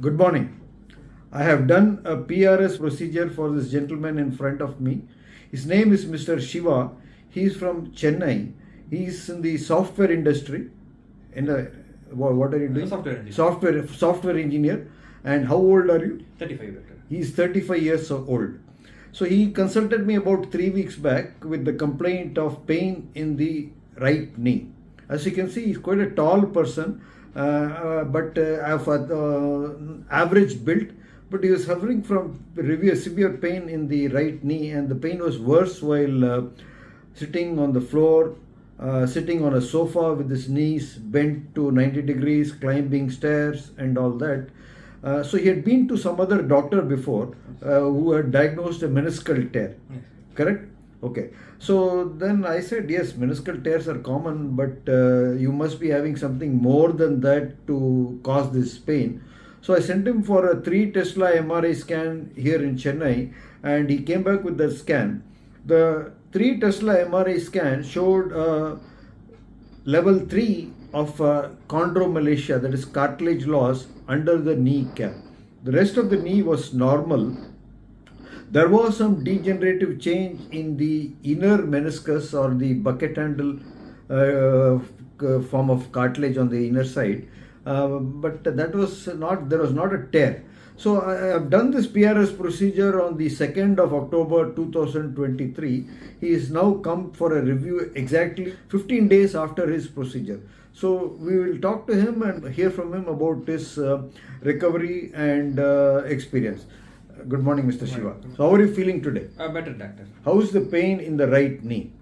Good morning. I have done a PRS procedure for this gentleman in front of me. His name is Mr. Shiva. He is from Chennai. He is in the software industry. What are you doing? Software engineer. Software engineer. And how old are you? 35, Doctor. He is 35 years old. So he consulted me about 3 weeks back with the complaint of pain in the right knee. As you can see, he's quite a tall person, but of average build. But he was suffering from severe pain in the right knee, and the pain was worse while sitting on the floor, sitting on a sofa with his knees bent to 90 degrees, climbing stairs and all that. So he had been to some other doctor before who had diagnosed a meniscal tear. Yes. Correct? Okay. So then I said, yes, meniscal tears are common, but you must be having something more than that to cause this pain. So I sent him for a 3 Tesla MRI scan here in Chennai, and he came back with the scan. The 3 Tesla MRI scan showed level 3 of chondromalacia, that is cartilage loss under the knee cap. The rest of the knee was normal. There was some degenerative change in the inner meniscus or the bucket handle form of cartilage on the inner side, but there was not a tear. So I have done this PRS procedure on the 2nd of October 2023. He is now come for a review exactly 15 days after his procedure. So we will talk to him and hear from him about his recovery and experience. Good morning, Mr. Shiva. So how are you feeling today? Better, Doctor. How is the pain in the right knee?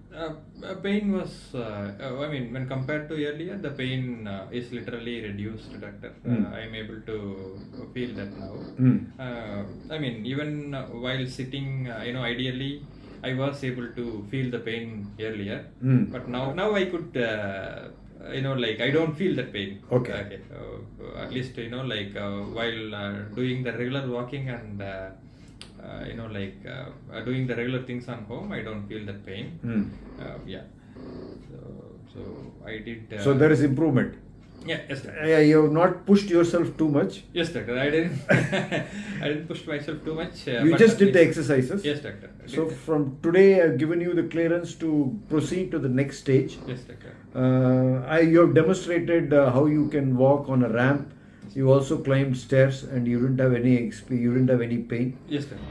Pain was, when compared to earlier, the pain is literally reduced, Doctor. I am able to feel that now. Even while sitting, ideally, I was able to feel the pain earlier. But now I could, I don't feel that pain. Okay. At least, while doing the regular walking and doing the regular things on home, I don't feel that pain. So I did. So there is improvement. Yeah, yes, Doctor. You have not pushed yourself too much. Yes, Doctor. I didn't. I didn't push myself too much. You just did the exercises. Yes, Doctor. So from today, I've given you the clearance to proceed to the next stage. Yes, Doctor. You have demonstrated how you can walk on a ramp. You also climbed stairs, and you didn't have any pain. Yes, Doctor.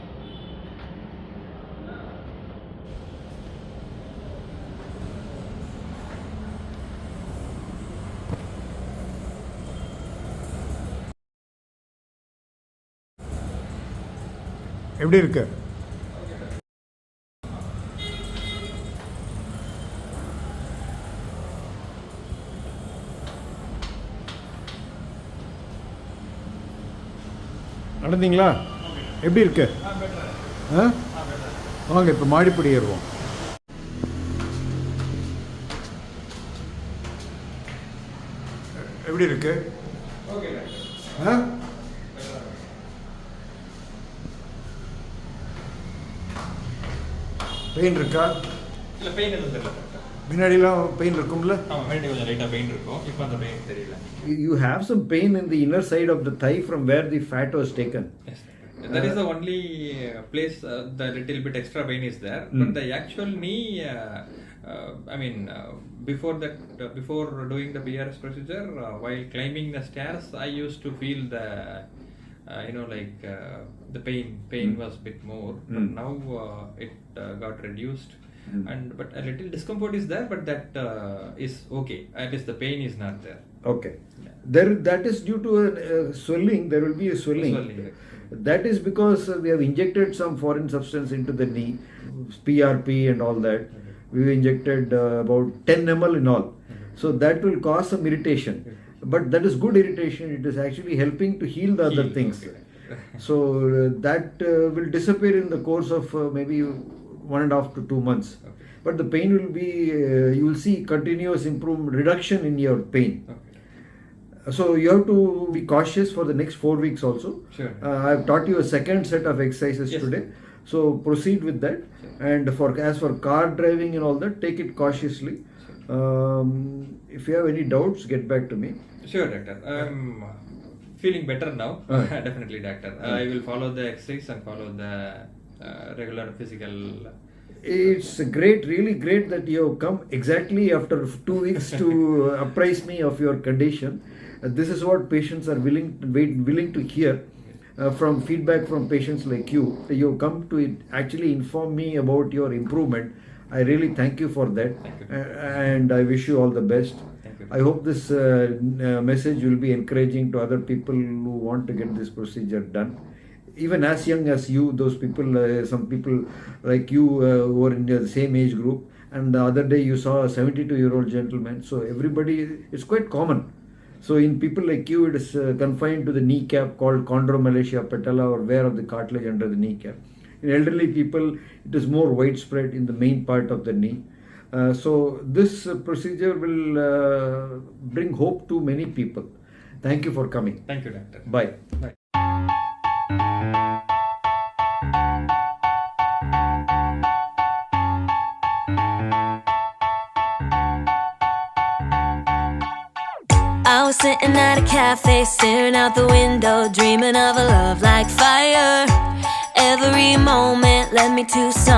எப்படி இருக்கு? நடந்தீங்களா? எப்படி இருக்கு? வாங்க இப்போ மாடிப்படி ஏறுவோம். எப்படி இருக்கு? பெயின் இருக்கா? இல்ல, பெயின் எதுவும் தெரியல. முன்னாடிலாம் பெயின் இருக்கும்ல? முன்னாடி கொஞ்சம் லைட்டா பெயின் இருக்கும். இப்போ அந்த பெயின் தெரியல. You have some pain in the inner side of the thigh from where the fat was taken. Yes. That is the only place the little bit extra pain is there. But the actual knee, before doing the PRS procedure, while climbing the stairs, I used to feel the pain was a bit more, but now it got reduced, but a little discomfort is there, but that is okay. At least the pain is not there. Okay. That is due to swelling. There will be a swelling. That is because we have injected some foreign substance into the knee, PRP and all that. We injected about 10 ml in all. So that will cause some irritation. But that is good irritation. It is actually helping to heal the other things. So that will disappear in the course of maybe 1.5 to 2 months. But the pain will be, you will see continuous improvement, reduction in your pain. So you have to be cautious for the next 4 weeks also. Sure. I have taught you a second set of exercises today. So proceed with that. And as for car driving and all that, take it cautiously. If you have any doubts, get back to me. Sure, Doctor. feeling better now. Definitely, doctor. I will follow the exercise and follow the regular physical. It's great, really great that you have come exactly after 2 weeks to apprise me of your condition. This is what patients are willing to hear from feedback from patients like you. You have come to actually inform me about your improvement. I really thank you for that. And I wish you all the best. I hope this message will be encouraging to other people who want to get this procedure done. Even as young as you, those people, some people like you who are in the same age group, and the other day you saw a 72-year-old gentleman. So everybody, it's quite common. So in people like you, it is confined to the kneecap called Chondromalacia Patella, or wear of the cartilage under the kneecap. In elderly people, it is more widespread in the main part of the knee. So this procedure will bring hope to many people. Thank you for coming. Thank you, doctor. Bye. Bye. I was sitting at a cafe, staring out the window, dreaming of a love like fire. Every moment led me to some